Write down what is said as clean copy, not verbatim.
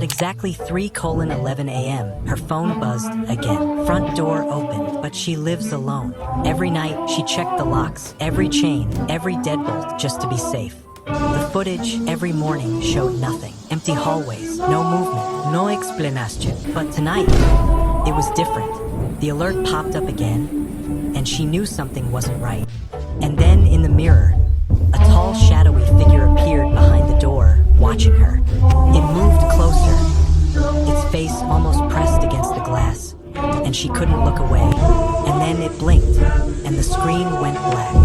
exactly 3:11 a.m., her phone buzzed again. Front door opened, but she lives alone. Every night, she checked the locks, every chain, every deadbolt, just to be safe. The footage every morning showed nothing. Empty hallways, no movement, no explanation. But tonight, it was different. The alert popped up again, and she knew something wasn't right. And then, in the mirror, a tall, shadowy figure appeared behind the door, watching her. It moved closer, its face almost pressed against the glass, and she couldn't look away. And then it blinked, and the screen went black.